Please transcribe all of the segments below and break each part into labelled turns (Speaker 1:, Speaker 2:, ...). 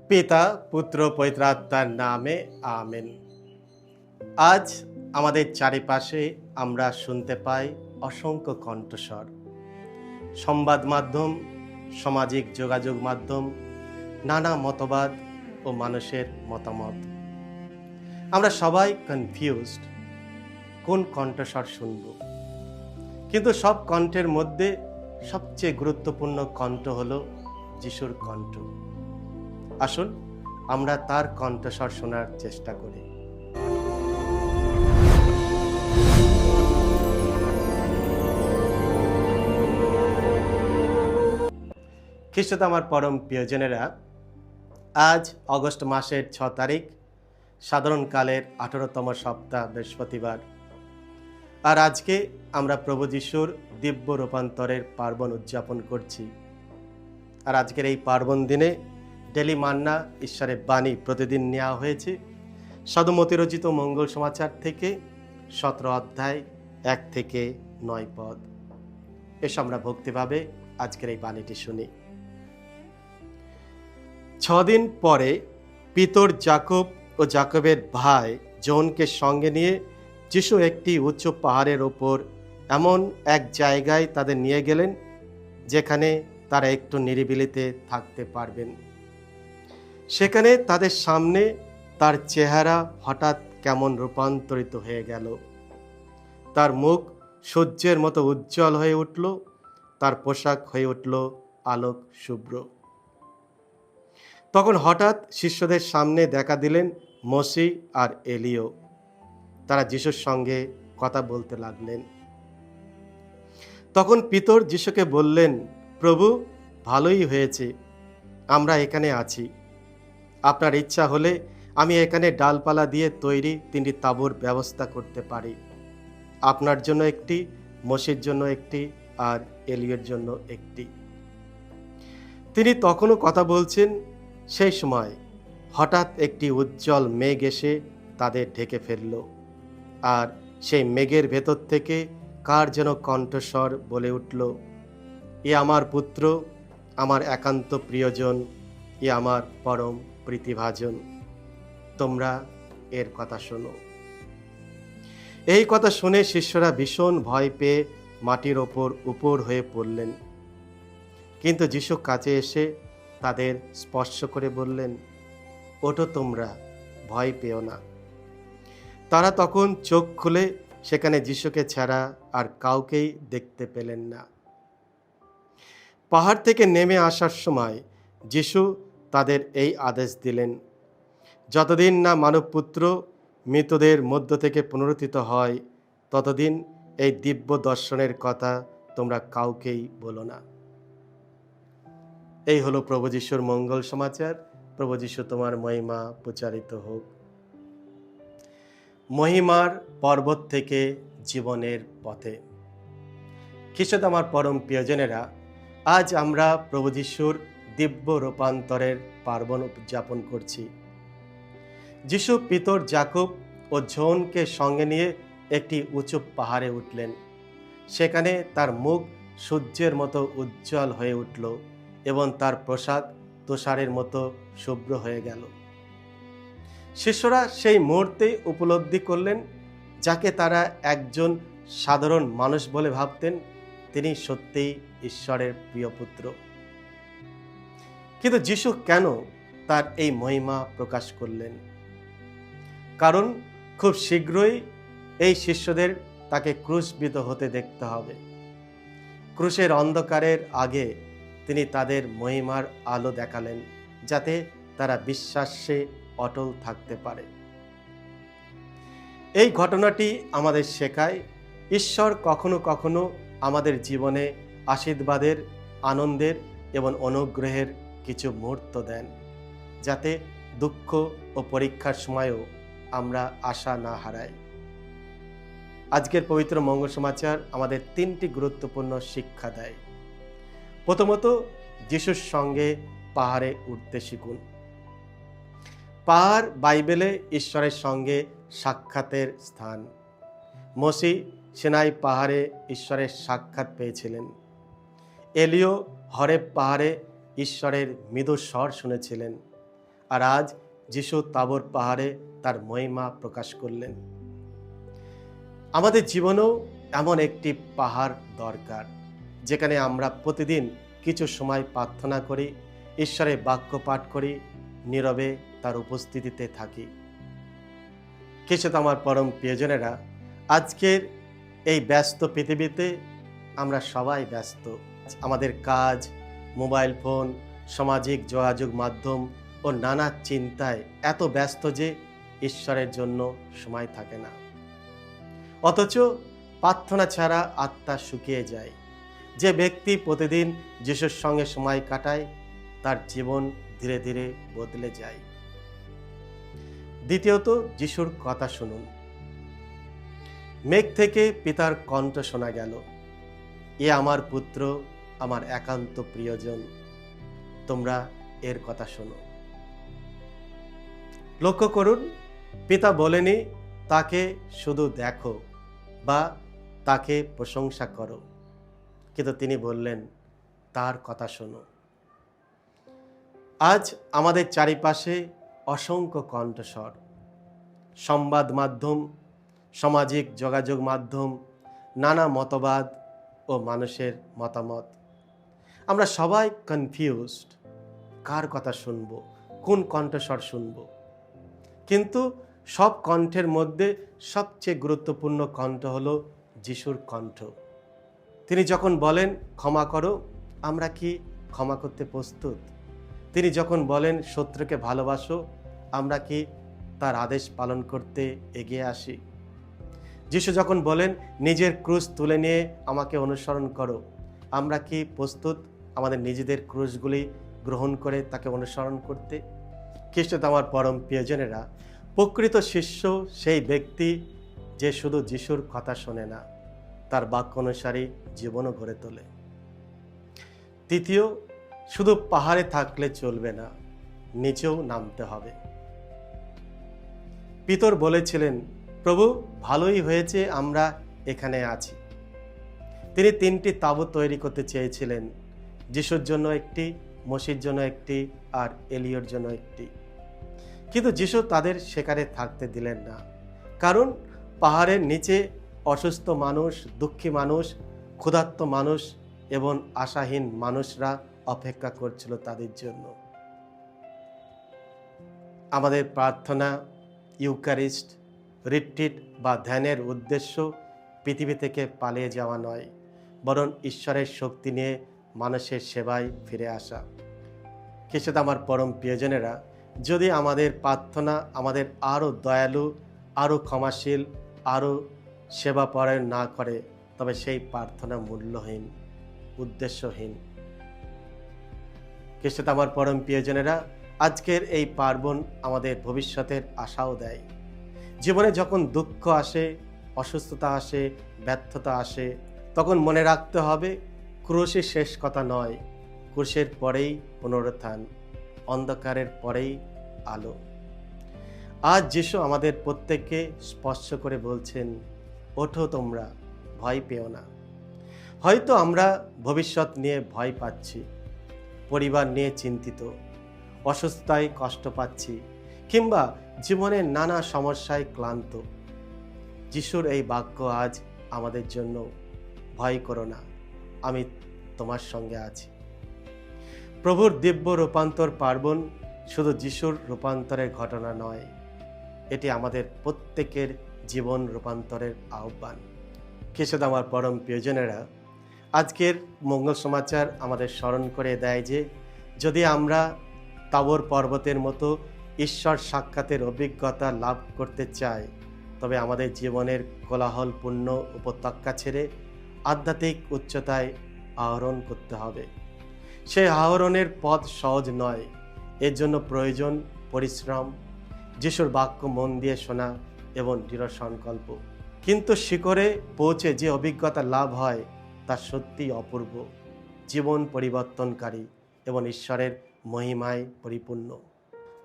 Speaker 1: পিতা পুত্র পবিত্র আত্মার নামে আমেন। আজ আমাদের চারিপাশে আমরা শুনতে পাই অসংখ্য কণ্ঠস্বর। সংবাদ মাধ্যম, সামাজিক যোগাযোগ মাধ্যম, নানা মতবাদ ও মানুষের মতামত। আমরা সবাই কনফিউজড কোন কণ্ঠস্বর শুনব। কিন্তু সব কণ্ঠের মধ্যে সবচেয়ে গুরুত্বপূর্ণ কণ্ঠ হলো যিশুর কণ্ঠ। আসুন আমরা তার কণ্ঠস্বর শোনার চেষ্টা করি। খ্রিস্টতে আমার পরম প্রিয়জনেরা, আজ অগস্ট মাসের 6 তারিখ, সাধারণকালের 18তম সপ্তাহ, বৃহস্পতিবার। আর আজকে আমরা প্রভু যিশুর দিব্য রূপান্তরের পার্বণ উদযাপন করছি। আর আজকের এই পার্বণ দিনে ডেলি মান্না ঈশ্বরের বাণী প্রতিদিন নেওয়া হয়েছে সাধুমতি রচিত মঙ্গল সমাচার থেকে 17 অধ্যায় 1 থেকে 9 পদ। এসব আমরা ভক্তিভাবে আজকের এই বাণীটি শুনি। 6 দিন পরে পিতর যাকব ও যাকবের ভাই জোহনকে সঙ্গে নিয়ে যিশু একটি উঁচু পাহাড়ের ওপর এমন এক জায়গায় তাদের নিয়ে গেলেন যেখানে তারা একটু নিরিবিলিতে থাকতে পারবেন। সেখানে তাদের সামনে তার চেহারা হঠাৎ কেমন রূপান্তরিত হয়ে গেল। তার মুখ সূর্যের মতো উজ্জ্বল হয়ে উঠল, তার পোশাক হয়ে উঠল আলোক শুভ্র। তখন হঠাৎ শিষ্যদের সামনে দেখা দিলেন মোশে আর এলিয়। তারা যিশুর সঙ্গে কথা বলতে লাগলেন। তখন পিতর যিশুকে বললেন, প্রভু, ভালোই হয়েছে আমরা এখানে আছি। আপনার ইচ্ছা হলে আমি এখানে ডালপালা দিয়ে তৈরি 3টি তাঁবুর ব্যবস্থা করতে পারি, আপনার জন্য একটি, মোশের জন্য একটি আর এলিয়ের জন্য একটি। তিনি তখনও কথা বলছেন, সেই সময় হঠাৎ একটি উজ্জ্বল মেঘ এসে তাদের ঢেকে ফেলল। আর সেই মেঘের ভেতর থেকে কার যেন কণ্ঠস্বর বলে উঠল, এ আমার পুত্র, আমার একান্ত প্রিয়জন, এ আমার পরম প্রীতিভাজন, তোমরা এর কথা শোনো। এই কথা শুনে শিষ্যরা ভীষণ ভয় পেয়ে মাটির ওপর উপর হয়ে পড়লেন। কিন্তু যিশু কাছে এসে তাদের স্পর্শ করে বললেন, ওঠো তোমরা, ভয় পেও না। তারা তখন চোখ খুলে সেখানে যিশুকে ছাড়া আর কাউকেই দেখতে পেলেন না। পাহাড় থেকে নেমে আসার সময় যিশু তাদের এই আদেশ দিলেন, যতদিন না মানবপুত্র মৃতদের মধ্য থেকে পুনরুত্থিত হয়, ততদিন এই দিব্য দর্শনের কথা তোমরা কাউকেই বলো না। এই হলো প্রভু যিশুর মঙ্গল সমাচার। প্রভু যিশু তোমার মহিমা প্রচারিত হোক। মহিমার পর্বত থেকে জীবনের পথে। খ্রিস্টতে আমার পরম প্রিয়জনেরা, আজ আমরা প্রভু যিশুর দিব্য রূপান্তরের পার্বণ উদযাপন করছি। যিশু পিতর, যাকব ও জোহনকে সঙ্গে নিয়ে একটি উঁচু পাহাড়ে উঠলেন। সেখানে তার মুখ সূর্যের মতো উজ্জ্বল হয়ে উঠল এবং তার পোশাক তুষারের মতো শুভ্র হয়ে গেল। শিষ্যরা সেই মুহূর্তে উপলব্ধি করলেন, যাকে তারা একজন সাধারণ মানুষ বলে ভাবতেন, তিনি সত্যিই ঈশ্বরের প্রিয় পুত্র। কিন্তু যিশু কেন তার এই মহিমা প্রকাশ করলেন? কারণ খুব শীঘ্রই এই শিষ্যদের তাকে ক্রুশবিদ্ধ হতে দেখতে হবে। ক্রুশের অন্ধকারের আগে তিনি তাদের মহিমার আলো দেখালেন, যাতে তারা বিশ্বাসে অটল থাকতে পারে। এই ঘটনাটি আমাদের শেখায়, ঈশ্বর কখনো কখনো আমাদের জীবনে আশীর্বাদের, আনন্দের এবং অনুগ্রহের কিছু মুহূর্ত দেন, যাতে দুঃখ ও পরীক্ষার সময়ও আমরা আশা না হারাই। আজকের পবিত্র মঙ্গল সমাচার আমাদের 3টি গুরুত্বপূর্ণ শিক্ষা দেয়। প্রথমত, যিশুর সঙ্গে পাহাড়ে উঠতে শিখুন। পাহাড় বাইবেলে ঈশ্বরের সঙ্গে সাক্ষাতের স্থান। মোশে সিনাই পাহাড়ে ঈশ্বরের সাক্ষাৎ পেয়েছিলেন। এলিয় হরেব পাহাড়ে ঈশ্বরের মৃদু স্বর শুনেছিলেন। আর আজ যিশু তাবর পাহাড়ে তার মহিমা প্রকাশ করলেন। আমাদের জীবনেও এমন একটি পাহাড় দরকার, যেখানে আমরা প্রতিদিন কিছু সময় প্রার্থনা করি, ঈশ্বরের বাক্য পাঠ করি, নীরবে তার উপস্থিতিতে থাকি। খ্রিস্টে আমার পরম প্রিয়জনেরা, আজকের এই ব্যস্ত পৃথিবীতে আমরা সবাই ব্যস্ত। আমাদের কাজ, মোবাইল ফোন, সামাজিক যোগাযোগ মাধ্যম ও নানা চিন্তায় এত ব্যস্ত যে ঈশ্বরের জন্য সময় থাকে না। অথচ প্রার্থনা ছাড়া আত্মা শুকিয়ে যায়। যে ব্যক্তি প্রতিদিন যিশুর সঙ্গে সময় কাটায়, তার জীবন ধীরে ধীরে বদলে যায়। দ্বিতীয়ত, যিশুর কথা শুনুন। মেঘ থেকে পিতার কণ্ঠ শোনা গেল, এ আমার পুত্র, আমার একান্ত প্রিয়জন, তোমরা এর কথা শোনো। লক্ষ্য করুন, পিতা বলেনি তাকে শুধু দেখো বা তাকে প্রশংসা করো, কিন্তু তিনি বললেন তার কথা শোনো। আজ আমাদের চারিপাশে অসংখ্য কণ্ঠস্বর, সংবাদ মাধ্যম, সামাজিক যোগাযোগ মাধ্যম, নানা মতবাদ ও মানুষের মতামত। আমরা সবাই কনফিউজড, কার কথা শুনব, কোন কণ্ঠস্বর শুনব। কিন্তু সব কণ্ঠের মধ্যে সবচেয়ে গুরুত্বপূর্ণ কণ্ঠ হলো যিশুর কণ্ঠ। তিনি যখন বলেন ক্ষমা করো, আমরা কি ক্ষমা করতে প্রস্তুত? তিনি যখন বলেন শত্রুকে ভালোবাসো, আমরা কি তার আদেশ পালন করতে এগিয়ে আসি? যিশু যখন বলেন নিজের ক্রুশ তুলে নিয়ে আমাকে অনুসরণ করো, আমরা কি প্রস্তুত আমাদের নিজেদের ক্রুশগুলি গ্রহণ করে তাকে অনুসরণ করতে? খ্রিস্টে আমার পরম প্রিয়জনেরা, প্রকৃত শিষ্য সেই ব্যক্তি যে শুধু যিশুর কথা শোনে না, তার বাক্য অনুসারী জীবনও গড়ে তোলে। তৃতীয়, শুধু পাহাড়ে থাকলে চলবে না, নিচেও নামতে হবে। পিতর বলেছিলেন, প্রভু ভালোই হয়েছে আমরা এখানে আছি। তিনি 3টি তাঁবু তৈরি করতে চেয়েছিলেন, যিশুর জন্য একটি, মসির জন্য একটি আর এলিয়র জন্য একটি। কিন্তু যিশু তাদের সেখানে থাকতে দিলেন না, কারণ পাহাড়ের নিচে অসুস্থ মানুষ, দুঃখী মানুষ, ক্ষুধার্ত মানুষ এবং আশাহীন মানুষরা অপেক্ষা করছিল তাদের জন্য। আমাদের প্রার্থনা, ইউক্যারিস্ট, রিট্রিট বা ধ্যানের উদ্দেশ্য পৃথিবী থেকে পালিয়ে যাওয়া নয়, বরং ঈশ্বরের শক্তি নিয়ে মানুষের সেবায় ফিরে আসা। খ্রিস্টে আমার পরম প্রিয়জনেরা, যদি আমাদের প্রার্থনা আমাদের আরও দয়ালু, আরও ক্ষমাশীল, আরও সেবাপরায়ণ না করে, তবে সেই প্রার্থনা মূল্যহীন, উদ্দেশ্যহীন। খ্রিস্টে আমার পরম প্রিয়জনেরা, আজকের এই পার্বণ আমাদের ভবিষ্যতের আশাও দেয়। জীবনে যখন দুঃখ আসে, অসুস্থতা আসে, ব্যর্থতা আসে, তখন মনে রাখতে হবে ক্রুশই শেষ কথা নয়, ক্রুশের পরেই পুনরুত্থান, অন্ধকারের পরেই আলো। আজ যিশু আমাদের প্রত্যেককে স্পর্শ করে বলছেন, ওঠো তোমরা, ভয় পেও না। হয়তো আমরা ভবিষ্যৎ নিয়ে ভয় পাচ্ছি, পরিবার নিয়ে চিন্তিত, অসুস্থতায় কষ্ট পাচ্ছি, কিংবা জীবনের নানা সমস্যায় ক্লান্ত। যিশুর এই বাক্য আজ আমাদের জন্য, ভয় করো না, আমি তোমার সঙ্গে আছি। প্রভুর দিব্য রূপান্তর পার্বণ শুধু যিশুর রূপান্তরের ঘটনা নয়, এটি আমাদের প্রত্যেকের জীবন রূপান্তরের আহ্বান। খ্রিস্টে আমার পরম প্রিয়জনেরা, আজকের মঙ্গল সমাচার আমাদের স্মরণ করে দেয় যে যদি আমরা তাবর পর্বতের মতো ঈশ্বর সাক্ষাতের অভিজ্ঞতা লাভ করতে চাই, তবে আমাদের জীবনের কোলাহলপূর্ণ উপত্যকা ছেড়ে আধ্যাত্মিক উচ্চতায় আহরণ করতে হবে। সেই আহরণের পথ সহজ নয়, এর জন্য প্রয়োজন পরিশ্রম, যিশুর বাক্য মন দিয়ে শোনা এবং দৃঢ় সংকল্প। কিন্তু শিখরে পৌঁছে যে অভিজ্ঞতা লাভ হয় তা সত্যিই অপূর্ব, জীবন পরিবর্তনকারী এবং ঈশ্বরের মহিমায় পরিপূর্ণ।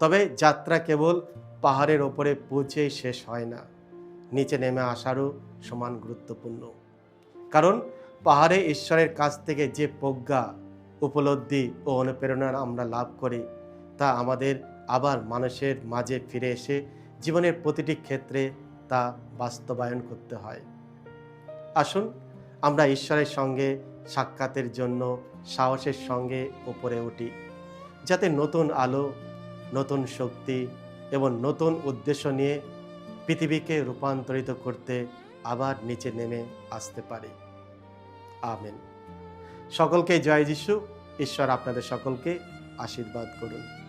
Speaker 1: তবে যাত্রা কেবল পাহাড়ের ওপরে পৌঁছেই শেষ হয় না, নিচে নেমে আসারও সমান গুরুত্বপূর্ণ। কারণ পাহাড়ে ঈশ্বরের কাছ থেকে যে প্রজ্ঞা, উপলব্ধি ও অনুপ্রেরণা আমরা লাভ করি, তা আমাদের আবার মানুষের মাঝে ফিরে এসে জীবনের প্রতিটি ক্ষেত্রে তা বাস্তবায়ন করতে হয়। আসুন আমরা ঈশ্বরের সঙ্গে সাক্ষাতের জন্য সাহসের সঙ্গে উপরে উঠি, যাতে নতুন আলো, নতুন শক্তি এবং নতুন উদ্দেশ্য নিয়ে পৃথিবীকে রূপান্তরিত করতে আবার নিচে নেমে আসতে পারি। আমেন। সকলকে জয় যিশু। ঈশ্বর আপনাদের সকলকে আশীর্বাদ করুন।